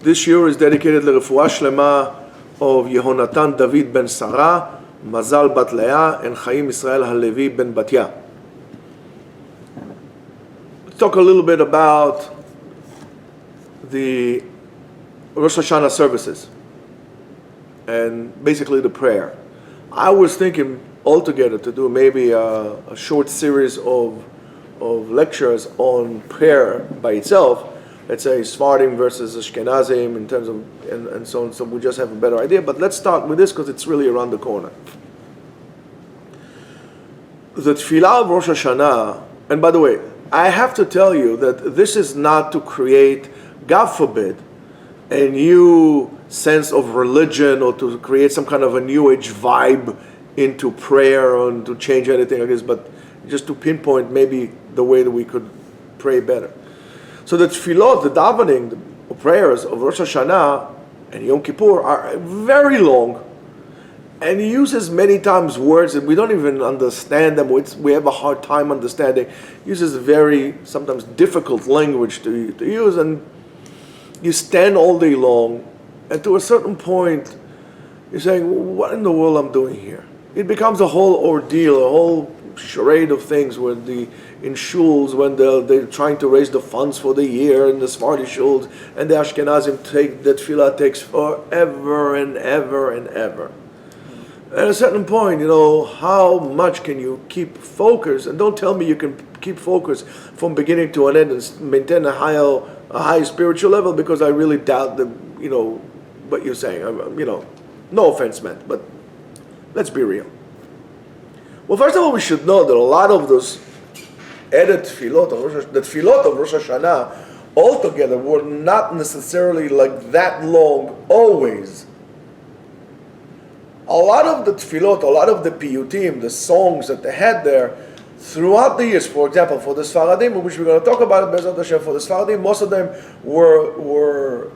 This year is dedicated to Refuah Shlema of Yehonatan David ben Sarah, Mazal bat Leah, and Chaim Israel Halevi ben Batya. Let's talk a little bit about the Rosh Hashanah services and basically the prayer. I was thinking altogether to do maybe a short series of lectures on prayer by itself. Let's say Sephardim versus Ashkenazim in terms of and so on. So we just have a better idea. But let's start with this because it's really around the corner. The Tefillah of Rosh Hashanah, and by the way, I have to tell you that this is not to create, God forbid, a new sense of religion or to create some kind of a new age vibe into prayer or to change anything like this, but just to pinpoint maybe the way that we could pray better. So the tefillot, the davening, the prayers of Rosh Hashanah and Yom Kippur are very long, and he uses many times words that we don't even understand them. We have a hard time understanding. He uses very sometimes difficult language to use, and you stand all day long, and to a certain point, you're saying, "What in the world I'm doing here?" It becomes a whole ordeal, a whole charade of things where in shuls when they're trying to raise the funds for the year in the Sephardi shuls, and the Ashkenazim the tefillah takes forever and ever and ever. At a certain point, how much can you keep focus? And don't tell me you can keep focus from beginning to an end and maintain a high spiritual level, because I really doubt what you're saying. No offense meant, but let's be real. Well, first of all, we should know that a lot of those added tefillot, the tefillot of Rosh Hashanah, altogether were not necessarily like that long always. A lot of the tefillot, a lot of the piyutim, the songs that they had there throughout the years, for example, for the Sfaradim, which we're going to talk about, Bezrat Hashem, for the Sfaradim, most of them were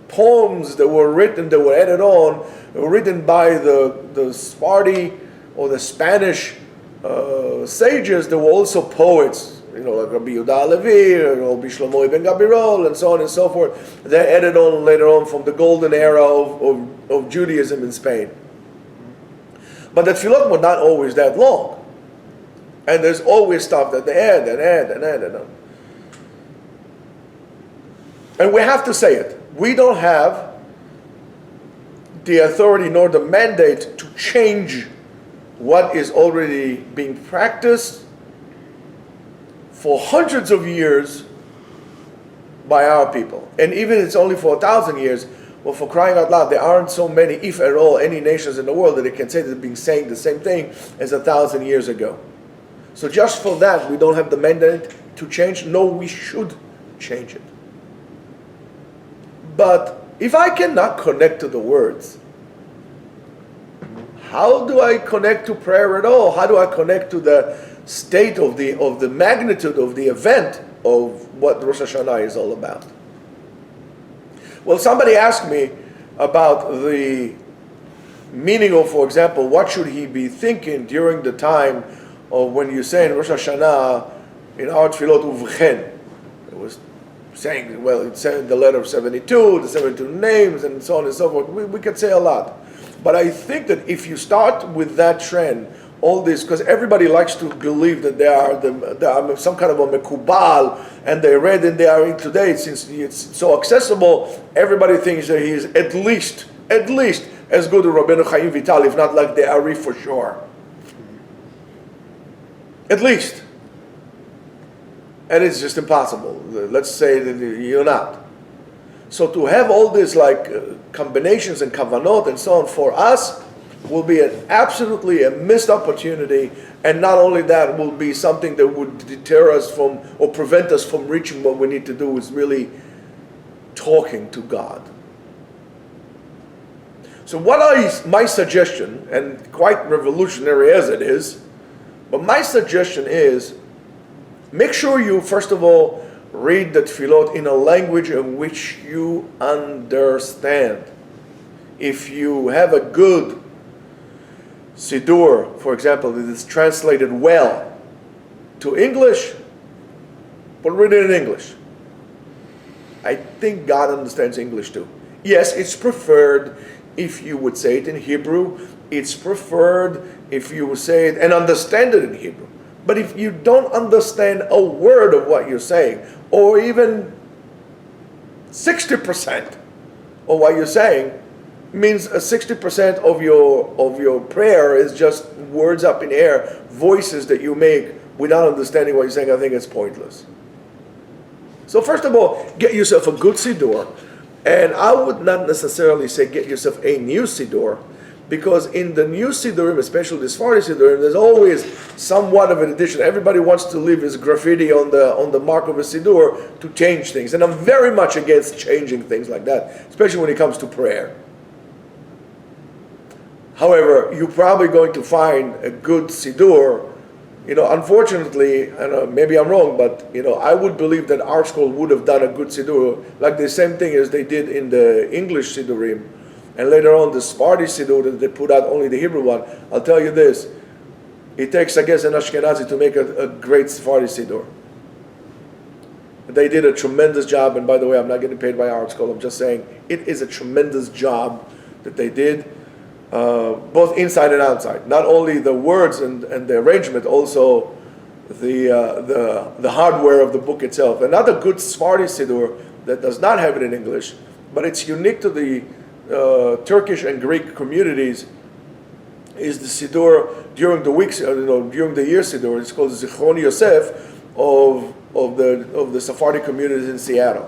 poems that were written, that were added on, were written by the Sephardi or the Spanish sages. There were also poets, like Rabbi Yehuda Levi, Rabbi Shlomo ibn Gabirol, and so on and so forth. They're added on later on from the golden era of Judaism in Spain. But the tefillot were not always that long. And there's always stuff that they add and add and add and add. And we have to say it. We don't have the authority nor the mandate to change what is already being practiced for hundreds of years by our people. And even if it's only for 1,000 years, well, for crying out loud, there aren't so many, if at all, any nations in the world that they can say that they've been saying the same thing as 1,000 years ago. So just for that, we don't have the mandate to change. No, we should change it. But if I cannot connect to the words, how do I connect to prayer at all? How do I connect to the state of the magnitude of the event of what Rosh Hashanah is all about? Well, somebody asked me about the meaning of, for example, what should he be thinking during the time of when you say in Rosh Hashanah in our tefillot uvchen. It was saying, well, it's saying the letter of 72, the 72 names, and so on and so forth. We could say a lot. But I think that if you start with that trend, all this, because everybody likes to believe that they are some kind of a mekubal, and they read and they are in today, since it's so accessible, everybody thinks that he is at least as good as Rabbeinu Chaim Vital, if not like the Ari for sure. At least. And it's just impossible. Let's say that you're not. So to have all these combinations and kavanot and so on for us will be absolutely a missed opportunity, and not only that, will be something that would deter us from or prevent us from reaching what we need to do, is really talking to God. So my suggestion, and quite revolutionary as it is, but my suggestion is, make sure you, first of all, read the tefillot in a language in which you understand. If you have a good Siddur, for example, that is translated well to English, but read it in English. I think God understands English too. Yes, it's preferred if you would say it in Hebrew. It's preferred if you would say it and understand it in Hebrew. But if you don't understand a word of what you're saying, or even 60% of what you're saying, means 60% of your prayer is just words up in air, voices that you make without understanding what you're saying. I think it's pointless. So first of all, get yourself a good siddur. And I would not necessarily say get yourself a new siddur, because in the new siddurim, especially the Sephardi siddurim, there's always somewhat of an addition. Everybody wants to leave his graffiti on the mark of a siddur to change things. And I'm very much against changing things like that, especially when it comes to prayer. However, you're probably going to find a good siddur. Unfortunately, and maybe I'm wrong, but I would believe that our school would have done a good siddur, like the same thing as they did in the English siddurim, and later on the Sephardi siddur that they put out only the Hebrew one. I'll tell you this: it takes, I guess, an Ashkenazi to make a great Sephardi siddur. They did a tremendous job, and by the way, I'm not getting paid by our school. I'm just saying it is a tremendous job that they did. Both inside and outside. Not only the words and the arrangement, also the hardware of the book itself. Another good Sephardi siddur that does not have it in English, but it's unique to the Turkish and Greek communities, is the siddur during the weeks, during the year siddur. It's called Zichron Yosef of the Sephardi communities in Seattle.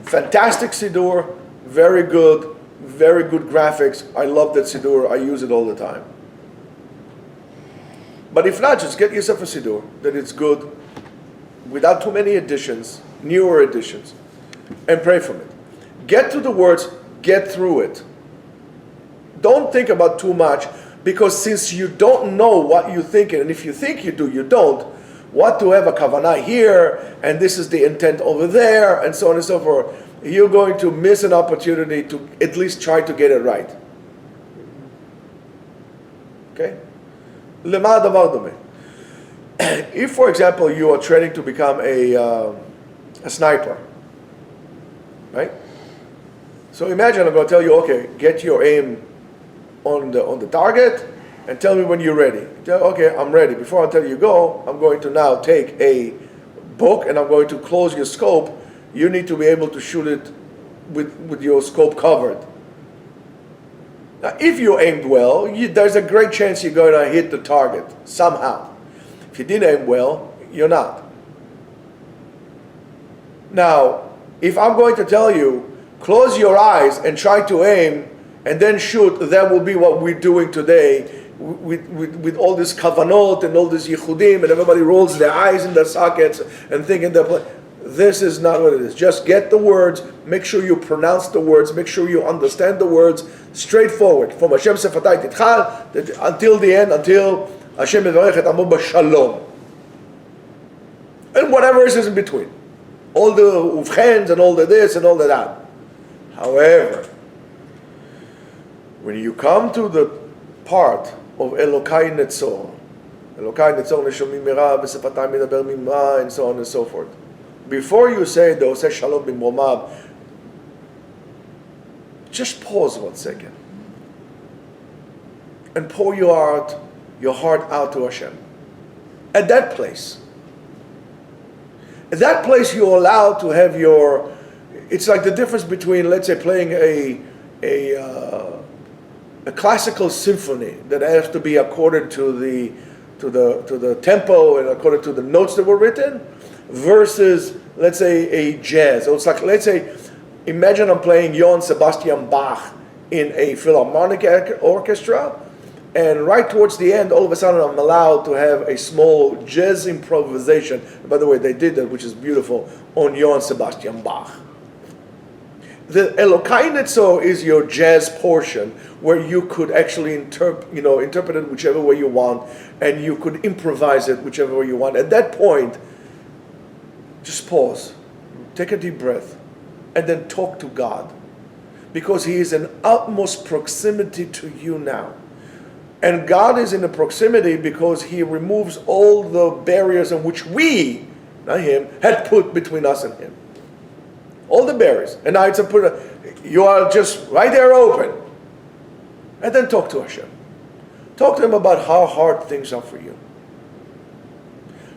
Fantastic siddur, very good. Very good graphics. I love that siddur. I use it all the time. But if not, just get yourself a siddur that it's good, without too many additions, newer additions, and pray from it. Get to the words, get through it. Don't think about too much, because since you don't know what you're thinking, and if you think you do, you don't, what to have a kavanah here, and this is the intent over there, and so on and so forth, you're going to miss an opportunity to at least try to get it right. Okay? If, for example, you are training to become a sniper, right? So imagine I'm going to tell you, okay, get your aim on the target, and tell me when you're ready. Okay, I'm ready. Before I tell you go, I'm going to now take a book and I'm going to close your scope. You need to be able to shoot it with your scope covered. Now, if you aimed well, there's a great chance you're going to hit the target somehow. If you didn't aim well, you're not. Now, if I'm going to tell you, close your eyes and try to aim and then shoot, that will be what we're doing today with all this kavanot and all this yichudim, and everybody rolls their eyes in their sockets and thinking they're This is not what it is. Just get the words, make sure you pronounce the words, make sure you understand the words, straightforward. From Hashem Sefatay Titchal until the end, until Hashem Mevarechet Amo B'Shalom. And whatever is in between. All the uvchens and all the this and all the that. However, when you come to the part of Elokai Netzor, Elokai Netzor Neshomim Mira V'Sefatay Medaber Mima, and so on and so forth, before you say the Oseh Shalom B'Mromav, just pause 1 second and pour your heart out to Hashem. At that place you're allowed to have your. It's like the difference between, let's say, playing a classical symphony that has to be according to the tempo and according to the notes that were written, versus, let's say, a jazz. So it's like, let's say, imagine I'm playing Johann Sebastian Bach in a philharmonic orchestra, and right towards the end, all of a sudden I'm allowed to have a small jazz improvisation. By the way, they did that, which is beautiful, on Johann Sebastian Bach. The Elokai Netzor is your jazz portion, where you could actually interpret it whichever way you want, and you could improvise it whichever way you want. At that point, just pause, take a deep breath, and then talk to God, because He is in utmost proximity to you now. And God is in the proximity because He removes all the barriers in which we, not Him, had put between us and Him. All the berries. And now you are just right there open. And then talk to Hashem. Talk to Him about how hard things are for you.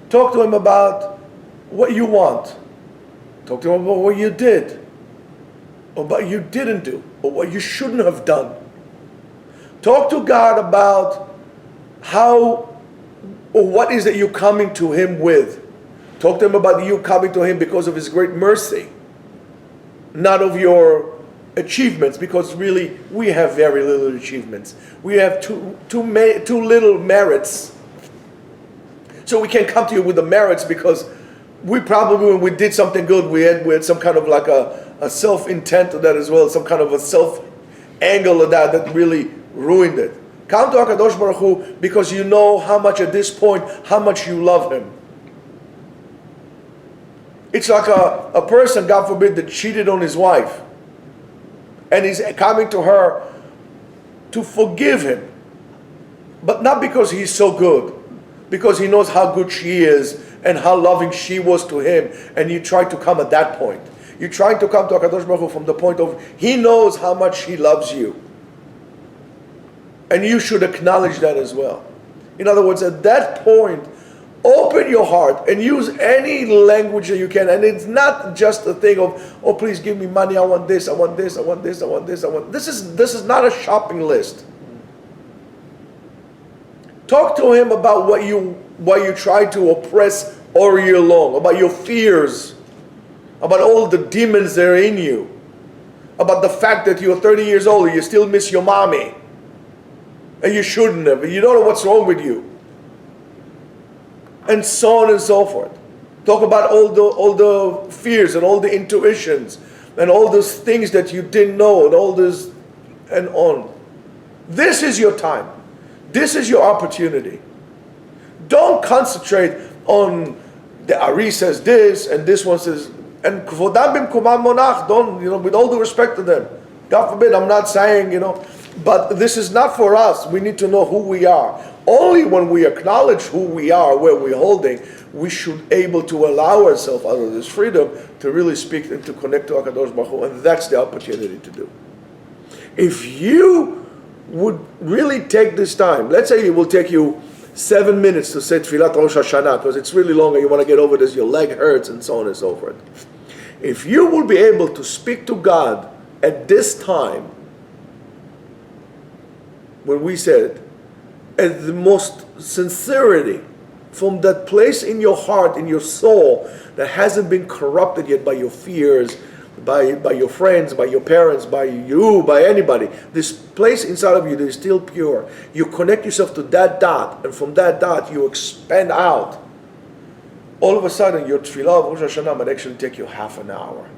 Talk to Him about what you want. Talk to Him about what you did, or what you didn't do, or what you shouldn't have done. Talk to God about how, or what is it you're coming to Him with. Talk to Him about you coming to Him because of His great mercy, not of your achievements, because really we have very little achievements. We have too little merits. So we can't come to you with the merits, because we probably, when we did something good, we had some kind of like a self-intent of that as well, some kind of a self-angle of that really ruined it. Come to HaKadosh Baruch Hu because you know how much at this point, how much you love Him. It's like a person, God forbid, that cheated on his wife. And he's coming to her to forgive him. But not because he's so good. Because he knows how good she is and how loving she was to him. And you try to come at that point. You're trying to come to HaKadosh Baruch Hu from the point of He knows how much He loves you. And you should acknowledge that as well. In other words, at that point, open your heart and use any language that you can. And it's not just a thing of, oh, please give me money, I want this, I want this, I want this, I want this, I want this. This is not a shopping list. Talk to Him about what you try to oppress all year long, about your fears, about all the demons that are in you, about the fact that you're 30 years old and you still miss your mommy, and you shouldn't have, you don't know what's wrong with you, and so on and so forth. Talk about all the fears and all the intuitions and all those things that you didn't know and all this and on. This is your time. This is your opportunity. Don't concentrate on the Ari says this and this one says, and kvodam bimkomam monach, don't, with all due respect to them. God forbid, I'm not saying, but this is not for us. We need to know who we are. Only when we acknowledge who we are, where we're holding, we should able to allow ourselves out of this freedom to really speak and to connect to HaKadosh Baruch Hu, and that's the opportunity to do. If you would really take this time, let's say it will take you 7 minutes to say Tfilat Rosh Hashanah, because it's really long and you want to get over this, your leg hurts and so on and so forth. If you will be able to speak to God at this time, when we said, at the most sincerity, from that place in your heart, in your soul, that hasn't been corrupted yet by your fears, by your friends, by your parents, by you, by anybody. This place inside of you that is still pure. You connect yourself to that dot, and from that dot you expand out. All of a sudden, your tefillah of Rosh Hashanah might actually take you half an hour.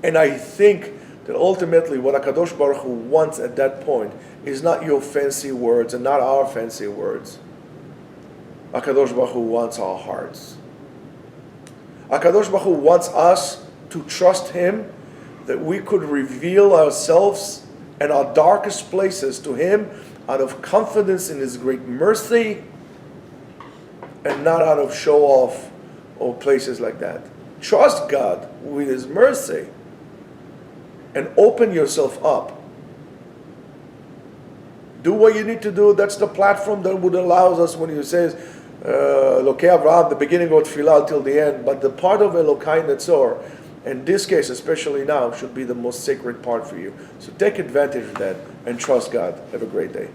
And I think that ultimately what HaKadosh Baruch Hu wants at that point is not your fancy words and not our fancy words. HaKadosh Baruch Hu wants our hearts. HaKadosh Baruch Hu wants us to trust Him, that we could reveal ourselves and our darkest places to Him out of confidence in His great mercy and not out of show off or places like that. Trust God with His mercy and open yourself up. Do what you need to do. That's the platform that would allow us, when He says, Elokei Avraham, the beginning of Tefillah till the end, but the part of Elokai Netzor, in this case, especially now, should be the most sacred part for you. So take advantage of that and trust God. Have a great day.